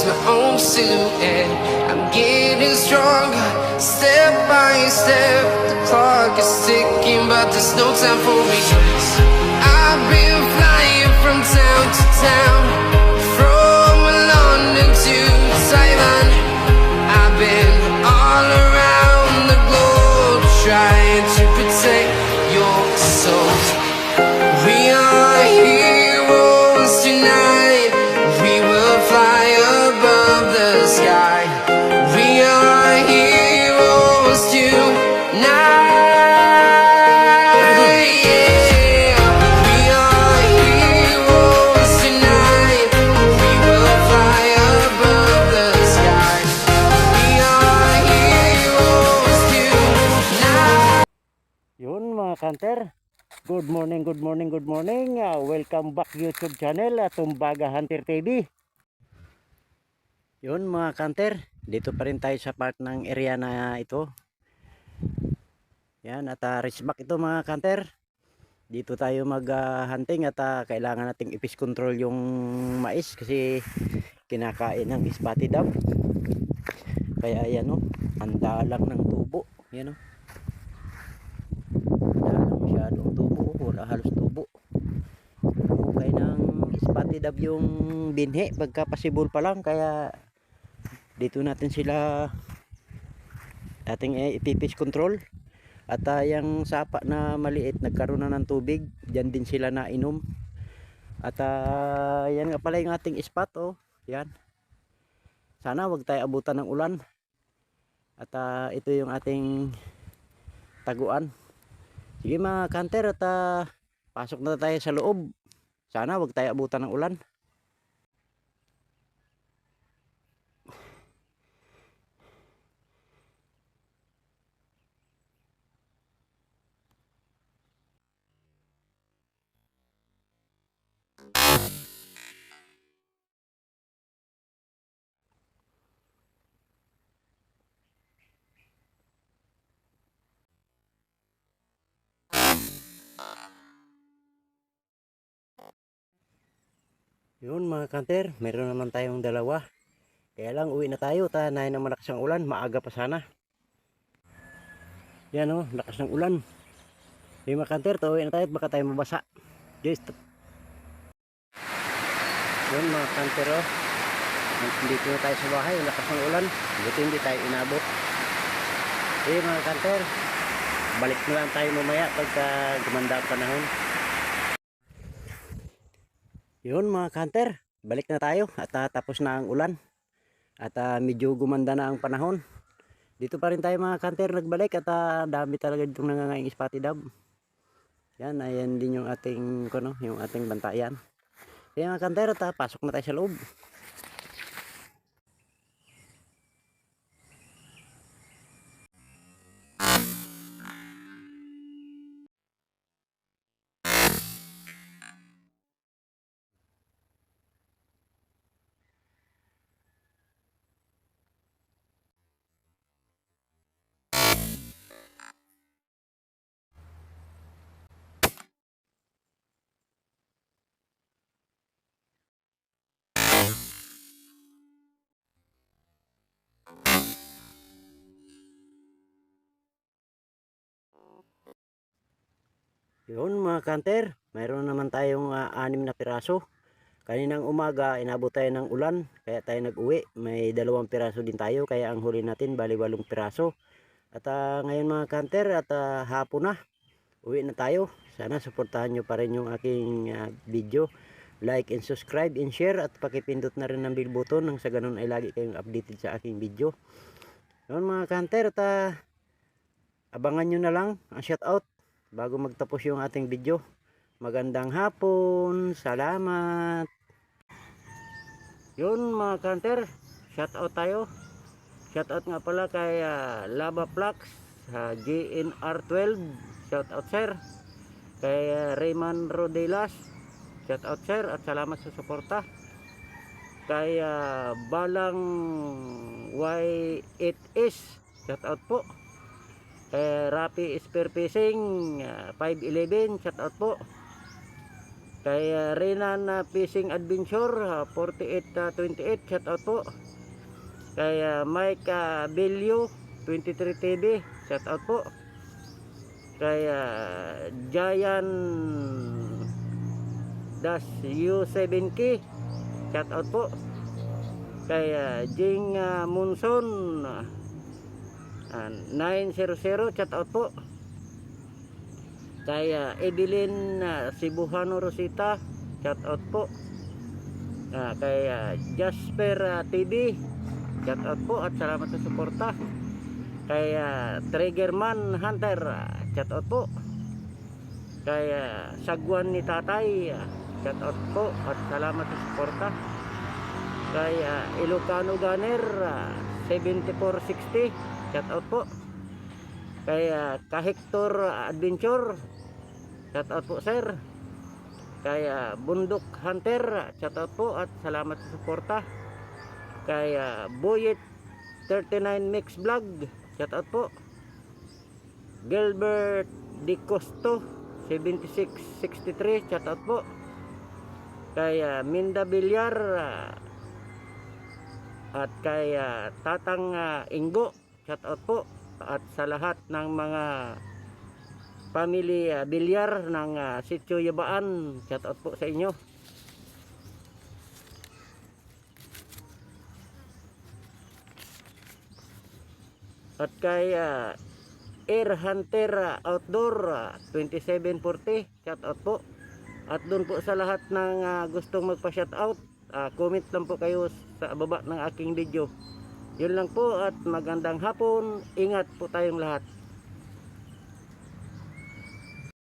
lose my own silhouette. I'm getting stronger, step by step. The clock is ticking, but there's no time for regrets. I've been flying from town to town, from London to Taiwan. I've been all around the globe, trying to protect your soul. We are heroes tonight. We will fly above the sky. We are heroes tonight. Yeah. We are heroes tonight. We will fly above the sky. We are heroes tonight. Yun mga kanter, good morning, good morning, good morning. Welcome back YouTube channel, Tumbaga Hunter TV. Yun mga kanter, dito pa rin tayo sa part ng area na ito. Yan, at raceback ito mga kanter. Dito tayo mag hunting at kailangan nating i-fish control yung mais kasi kinakain ng spotted dove. Kaya yan o, handa lang ng tubo. Yan o, handa lang masyadong tubo, wala halos tubo. Okay ng spotted dove yung binhi pagka possible pa lang, kaya dito natin sila ating ipipish control. At yung sapa na maliit nagkaroon na ng tubig, dyan din sila nainom. At yan nga pala yung ating spot, oh. Yan, sana wag tayo abutan ng ulan. At ito yung ating taguan. Sige mga kanter, at pasok na tayo sa loob. Sana wag tayo abutan ng ulan. Yun mga kanter, meron naman tayong dalawa. Kaya lang uwi na tayo, tanahin ng malakas ng ulan, maaga pa sana. Yan o, lakas ng ulan. Yung mga kanter, uwi na tayo at baka tayo mabasa. Guys, yun mga kanter o, dito na tayo sa bahay, lakas ng ulan. Dito hindi tayo inabot. Mga kanter, balik na lang tayo mamaya pagka gumanda ang panahon. Yun mga kanter, balik na tayo at tapos na ang ulan. At medyo gumanda na ang panahon. Dito pa rin tayo mga kanter nagbalik at dami talaga ditong nangangaing spotted dove. Yan, ayan din yung ating yung ating bantayan. Kaya mga kanter, at pasok na tayo sa loob. Yun mga kanter, mayroon naman tayong 6 na piraso. Kaninang umaga inabot tayo ng ulan, kaya tayo nag-uwi. May 2 piraso din tayo, kaya ang huli natin bali 8 piraso. At ngayon mga kanter, at hapon na, uwi na tayo. Sana suportahan nyo pa rin yung aking video. Like and subscribe and share, at pakipindot na rin ng bell button nang sa ganun ay lagi kayong updated sa aking video. Yun mga kanter, at abangan nyo na lang ang shoutout bago magtapos yung ating video. Magandang hapon, salamat. Yun mga kanter, shoutout tayo. Shoutout nga pala kay Lava Flux, GNR12, shoutout sir. Kay Raymond Rodelas, shoutout sir, at salamat sa suporta. Kay Balang Y8S, shoutout po. Rapi Spear Fishing 511, shoutout po. Kay Renan Fishing Adventure 4828, shout out po. Kay Mike Belio 23 TV, shout out po. Kay Giant Dash U7K, shout out po. Kay Jing Munson 900, shout out po. Kay Evelyn Cebuano Rosita, shout out po. Kay Jasper TV, shout out po at salamat sa suporta. Kay Triggerman Hunter, shout out po. Kay Sagwan ni Tatay, shout out po at salamat sa suporta. Kay Ilocano Gunner 7460, shout out po. Kay Kahector Adventure, shout out po sir. Kay Bundok Hunter, shout out po at salamat sa suporta. Kay Boyet 39 Mix Vlog, shout out po. Gilbert Di Costo 7663, shout out po. Kay Minda Villar at kay Tatang Ingo, shout out po. At sa lahat ng mga family Villar ng Sitio Yabaan, shout out po sa inyo. At kay Air Hunter Outdoor 2740, shout out po. At doon po sa lahat ng gustong magpa-shout out, comment lang po kayo sa baba ng aking video. Yun lang po at magandang hapon. Ingat po tayong lahat.